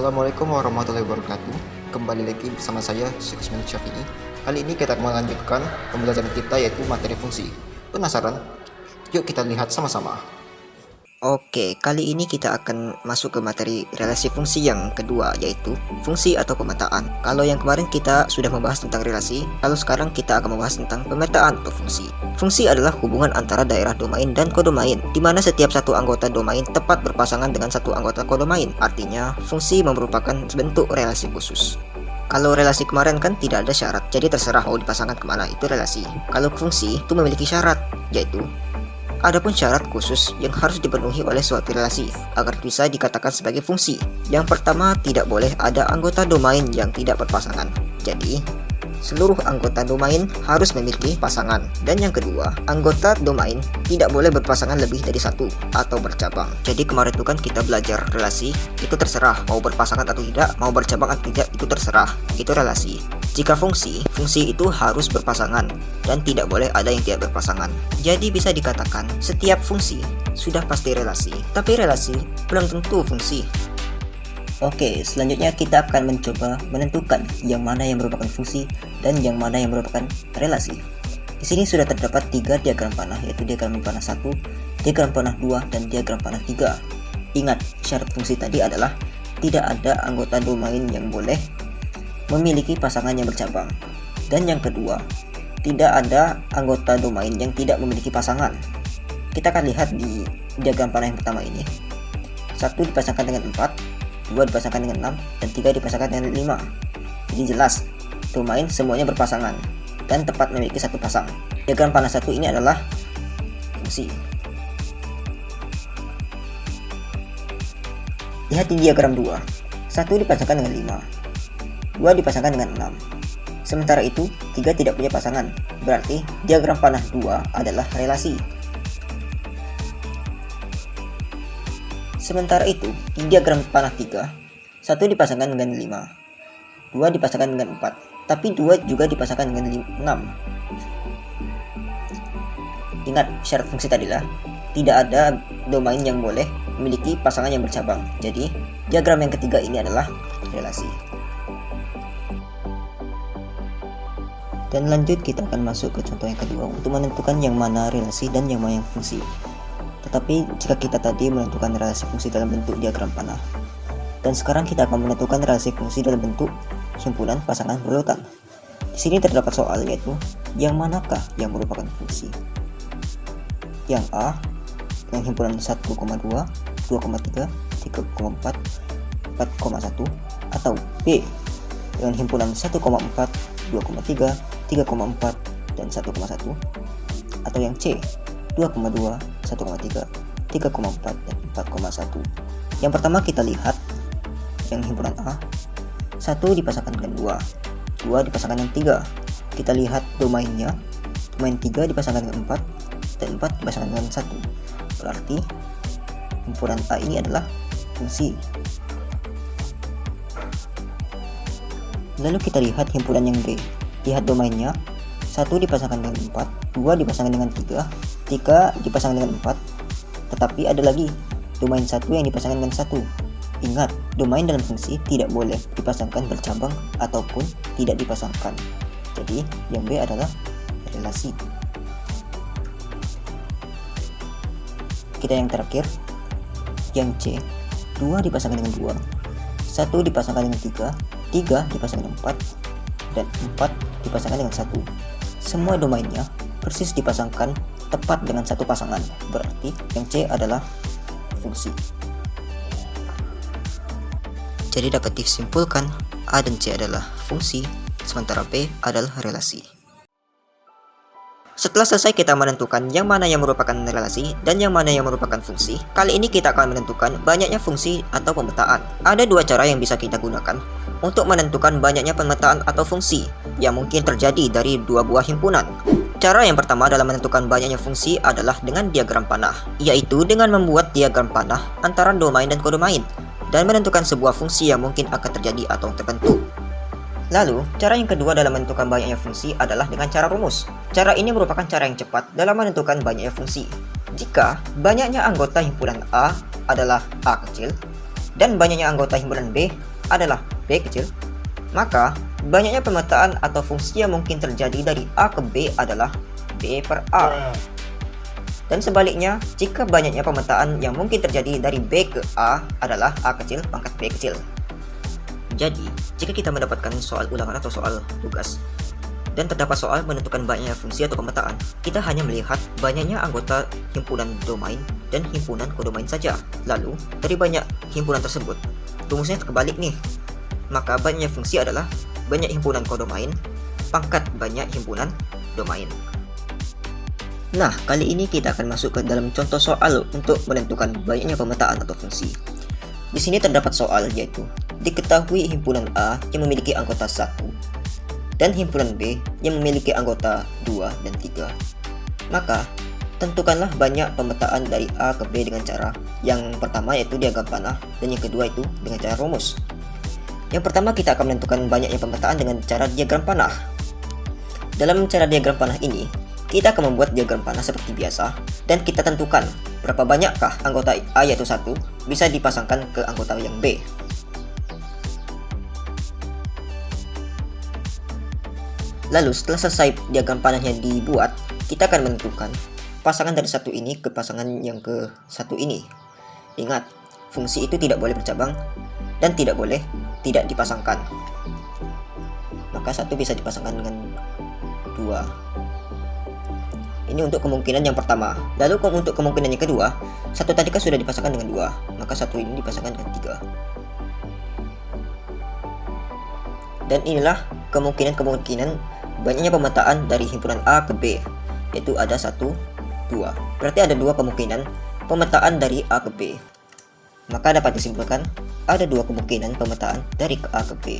Assalamualaikum warahmatullahi wabarakatuh. Kembali lagi bersama saya Syekh Usman Syafi'i. Kali ini kita akan melanjutkan pembelajaran kita yaitu materi fungsi. Penasaran? Yuk kita lihat sama-sama. Oke, kali ini kita akan masuk ke materi relasi fungsi yang kedua, yaitu fungsi atau pemetaan. Kalau yang kemarin kita sudah membahas tentang relasi, kalau sekarang kita akan membahas tentang pemetaan atau fungsi. Fungsi adalah hubungan antara daerah domain dan kodomain, di mana setiap satu anggota domain tepat berpasangan dengan satu anggota kodomain. Artinya, fungsi merupakan bentuk relasi khusus. Kalau relasi kemarin kan tidak ada syarat, jadi terserah mau dipasangkan kemana, itu relasi. Kalau fungsi itu memiliki syarat, yaitu adapun syarat khusus yang harus dipenuhi oleh suatu relasi agar bisa dikatakan sebagai fungsi. Yang pertama, tidak boleh ada anggota domain yang tidak berpasangan. Jadi, seluruh anggota domain harus memiliki pasangan. Dan yang kedua, anggota domain tidak boleh berpasangan lebih dari satu atau bercabang. Jadi kemarin itu kan kita belajar relasi, itu terserah mau berpasangan atau tidak, mau bercabang atau tidak, itu terserah. Itu relasi. Jika fungsi itu harus berpasangan dan tidak boleh ada yang tidak berpasangan. Jadi bisa dikatakan setiap fungsi sudah pasti relasi, tapi relasi belum tentu fungsi. Oke, selanjutnya kita akan mencoba menentukan yang mana yang merupakan fungsi dan yang mana yang merupakan relasi. Di sini sudah terdapat 3 diagram panah, yaitu diagram panah 1, diagram panah 2, dan diagram panah 3. Ingat, syarat fungsi tadi adalah tidak ada anggota domain yang boleh memiliki pasangan yang bercabang. Dan yang kedua, tidak ada anggota domain yang tidak memiliki pasangan. Kita akan lihat di diagram panah yang pertama ini. 1 dipasangkan dengan 4, 2 dipasangkan dengan 6, dan 3 dipasangkan dengan 5. Jadi jelas, domain semuanya berpasangan dan tepat memiliki satu pasang. Diagram panah 1 ini adalah fungsi. Lihat di diagram 2. 1 dipasangkan dengan 5, 2 dipasangkan dengan 6. Sementara itu, 3 tidak punya pasangan. Berarti diagram panah 2 adalah relasi. Sementara itu, di diagram panah 3, 1 dipasangkan dengan 5, 2 dipasangkan dengan 4, tapi 2 juga dipasangkan dengan 6. Ingat, syarat fungsi tadilah tidak ada domain yang boleh memiliki pasangan yang bercabang. Jadi, diagram yang ketiga ini adalah relasi. Dan lanjut kita akan masuk ke contoh yang kedua untuk menentukan yang mana relasi dan yang mana yang fungsi. Tetapi jika kita tadi menentukan relasi fungsi dalam bentuk diagram panah, dan sekarang kita akan menentukan relasi fungsi dalam bentuk himpunan pasangan berurutan. Di sini terdapat soal, yaitu yang manakah yang merupakan fungsi? Yang A dengan himpunan 1,2, 2,3, 3,4, 4,1, atau B dengan himpunan 1,4, 2,3, 3,4, dan 1,1, atau yang C 2,2, 1,3, 3,4, dan 4,1. Yang pertama kita lihat yang himpunan A. 1 dipasangkan dengan 2, 2 dipasangkan dengan 3. Kita lihat domainnya. Domain 3 dipasangkan dengan 4, dan 4 dipasangkan dengan 1. Berarti himpunan A ini adalah fungsi. Lalu kita lihat himpunan yang B. Lihat domainnya. 1 dipasangkan dengan 4, 2 dipasangkan dengan 3, 3 dipasangkan dengan 4, tetapi ada lagi domain 1 yang dipasangkan dengan 1. Ingat, domain dalam fungsi tidak boleh dipasangkan bercabang ataupun tidak dipasangkan. Jadi yang B adalah relasi. Kita yang terakhir, yang C. 2 dipasangkan dengan 2, 1 dipasangkan dengan 3, 3 dipasangkan dengan 4, dan 4 dipasangkan dengan 1. Semua domainnya persis dipasangkan tepat dengan satu pasangan. Berarti yang C adalah fungsi. Jadi dapat disimpulkan A dan C adalah fungsi, sementara B adalah relasi. Setelah selesai kita menentukan yang mana yang merupakan relasi dan yang mana yang merupakan fungsi, kali ini kita akan menentukan banyaknya fungsi atau pemetaan. Ada 2 cara yang bisa kita gunakan untuk menentukan banyaknya pemetaan atau fungsi yang mungkin terjadi dari 2 buah himpunan. Cara yang pertama dalam menentukan banyaknya fungsi adalah dengan diagram panah, yaitu dengan membuat diagram panah antara domain dan kodomain dan menentukan sebuah fungsi yang mungkin akan terjadi atau terbentuk. Lalu, cara yang kedua dalam menentukan banyaknya fungsi adalah dengan cara rumus. Cara ini merupakan cara yang cepat dalam menentukan banyaknya fungsi. Jika banyaknya anggota himpunan A adalah A kecil dan banyaknya anggota himpunan B adalah B kecil, maka banyaknya pemetaan atau fungsi yang mungkin terjadi dari A ke B adalah B per A. Dan sebaliknya, jika banyaknya pemetaan yang mungkin terjadi dari B ke A adalah A kecil pangkat B kecil. Jadi, jika kita mendapatkan soal ulangan atau soal tugas, dan terdapat soal menentukan banyaknya fungsi atau pemetaan, kita hanya melihat banyaknya anggota himpunan domain dan himpunan kodomain saja. Lalu, dari banyak himpunan tersebut, rumusnya terbalik nih. Maka banyaknya fungsi adalah banyak himpunan kodomain pangkat banyak himpunan domain. Nah, kali ini kita akan masuk ke dalam contoh soal untuk menentukan banyaknya pemetaan atau fungsi. Di sini terdapat soal yaitu, diketahui himpunan A yang memiliki anggota 1 dan himpunan B yang memiliki anggota 2 dan 3. Maka, tentukanlah banyak pemetaan dari A ke B dengan cara yang pertama yaitu diagram panah dan yang kedua itu dengan cara rumus. Yang pertama kita akan menentukan banyaknya pemetaan dengan cara diagram panah. Dalam cara diagram panah ini, kita akan membuat diagram panah seperti biasa dan kita tentukan berapa banyakkah anggota A yaitu 1 bisa dipasangkan ke anggota yang B. Lalu setelah selesai diagram panahnya dibuat, kita akan menentukan pasangan dari satu ini ke pasangan yang ke satu ini. Ingat, fungsi itu tidak boleh bercabang dan tidak boleh tidak dipasangkan. Maka 1 bisa dipasangkan dengan 2. Ini untuk kemungkinan yang pertama. Lalu untuk kemungkinan yang kedua, 1 tadi kan sudah dipasangkan dengan 2, maka 1 ini dipasangkan dengan 3. Dan inilah kemungkinan banyaknya pemetaan dari himpunan A ke B, yaitu ada 1, 2. Berarti ada 2 kemungkinan pemetaan dari A ke B. Maka dapat disimpulkan ada 2 kemungkinan pemetaan dari A ke B.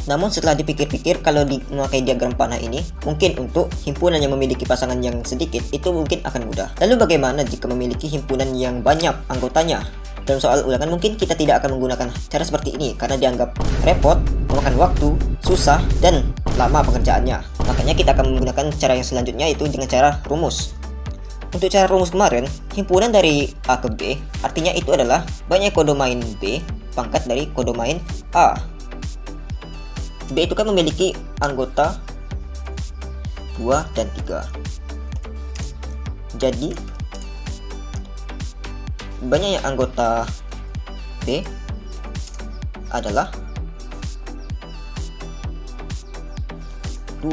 Namun setelah dipikir-pikir, kalau memakai diagram panah ini, mungkin untuk himpunan yang memiliki pasangan yang sedikit, itu mungkin akan mudah. Lalu bagaimana jika memiliki himpunan yang banyak anggotanya? Dalam soal ulangan mungkin kita tidak akan menggunakan cara seperti ini, karena dianggap repot, memakan waktu, susah, dan lama pengerjaannya. Makanya kita akan menggunakan cara yang selanjutnya, yaitu dengan cara rumus. Untuk cara rumus kemarin, himpunan dari A ke B, artinya itu adalah banyak kodomain B pangkat dari kodomain A. B itu kan memiliki anggota 2 dan 3. Jadi banyaknya anggota B adalah 2.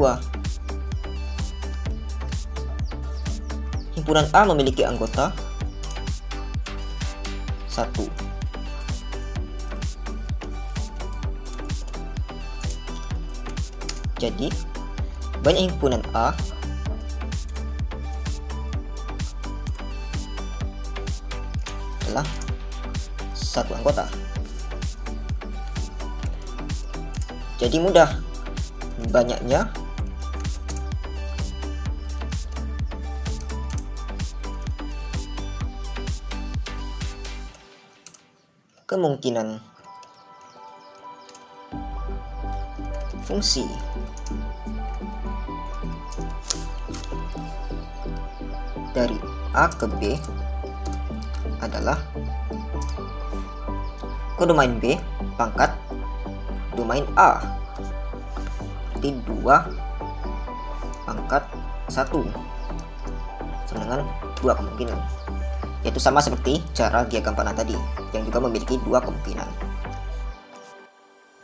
Himpunan A memiliki anggota 1. Jadi, banyak himpunan A adalah 1 anggota. Jadi mudah, banyaknya kemungkinan fungsi dari A ke B adalah kodomain B pangkat domain A, berarti 2 pangkat 1 sama dengan 2 kemungkinan, yaitu sama seperti cara diagram panah tadi yang juga memiliki 2 kemungkinan.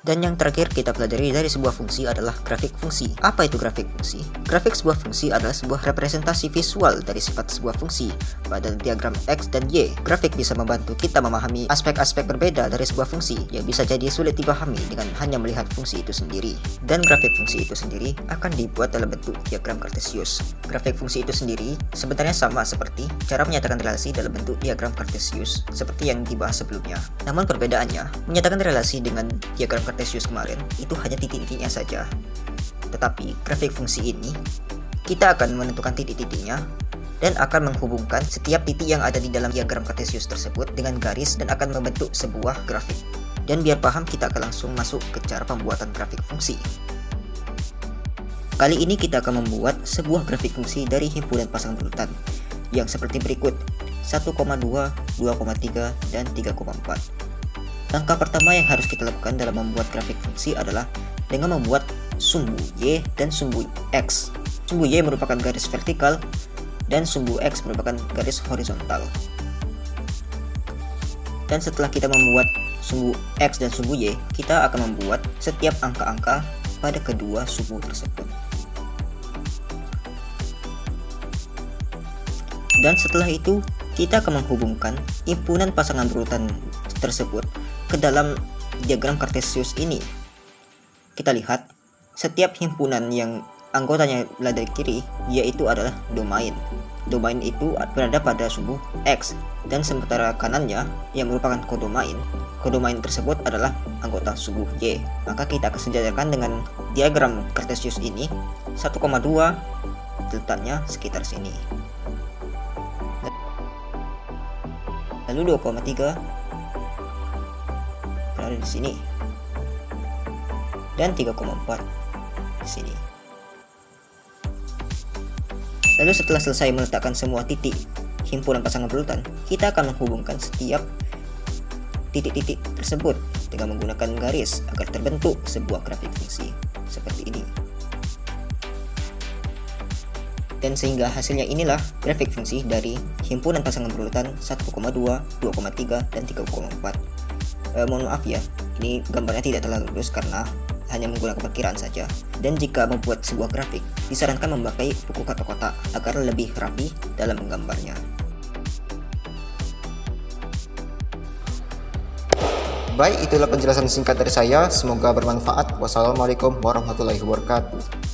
Dan yang terakhir kita pelajari dari sebuah fungsi adalah grafik fungsi. Apa itu grafik fungsi? Grafik sebuah fungsi adalah sebuah representasi visual dari sifat sebuah fungsi pada diagram X dan Y. Grafik bisa membantu kita memahami aspek-aspek berbeda dari sebuah fungsi yang bisa jadi sulit dipahami dengan hanya melihat fungsi itu sendiri. Dan grafik fungsi itu sendiri akan dibuat dalam bentuk diagram Cartesius. Grafik fungsi itu sendiri sebenarnya sama seperti cara menyatakan relasi dalam bentuk diagram Cartesius seperti yang dibahas sebelumnya. Namun perbedaannya, menyatakan relasi dengan diagram Cartesius kemarin itu hanya titik-titiknya saja. Tetapi grafik fungsi ini kita akan menentukan titik-titiknya dan akan menghubungkan setiap titik yang ada di dalam diagram Cartesius tersebut dengan garis dan akan membentuk sebuah grafik. Dan biar paham, kita akan langsung masuk ke cara pembuatan grafik fungsi. Kali ini kita akan membuat sebuah grafik fungsi dari himpunan pasang berurutan yang seperti berikut: 1,2, 2,3, dan 3,4. Langkah pertama yang harus kita lakukan dalam membuat grafik fungsi adalah dengan membuat sumbu Y dan sumbu X. Sumbu Y merupakan garis vertikal dan sumbu X merupakan garis horizontal. Dan setelah kita membuat sumbu X dan sumbu Y, kita akan membuat setiap angka-angka pada kedua sumbu tersebut. Dan setelah itu, kita akan menghubungkan himpunan pasangan berurutan tersebut ke dalam diagram Cartesius ini. Kita lihat, setiap himpunan yang anggotanya berada di kiri, yaitu adalah domain. Domain itu berada pada sumbu X, dan sementara kanannya yang merupakan kodomain tersebut adalah anggota sumbu Y. Maka kita akan sejajarkan dengan diagram Cartesius ini, 1,2 letaknya sekitar sini. Lalu 2,3 berada di sini. Dan 3,4 di sini. Lalu setelah selesai meletakkan semua titik himpunan pasangan berurutan, kita akan menghubungkan setiap titik-titik tersebut dengan menggunakan garis agar terbentuk sebuah grafik fungsi seperti ini. Dan sehingga hasilnya inilah grafik fungsi dari himpunan pasangan berurutan 1,2, 2,3, dan 3,4. Mohon maaf ya, ini gambarnya tidak terlalu lurus karena hanya menggunakan perkiraan saja. Dan jika membuat sebuah grafik, disarankan memakai buku kotak-kotak agar lebih rapi dalam menggambarnya. Baik, itulah penjelasan singkat dari saya. Semoga bermanfaat. Wassalamualaikum warahmatullahi wabarakatuh.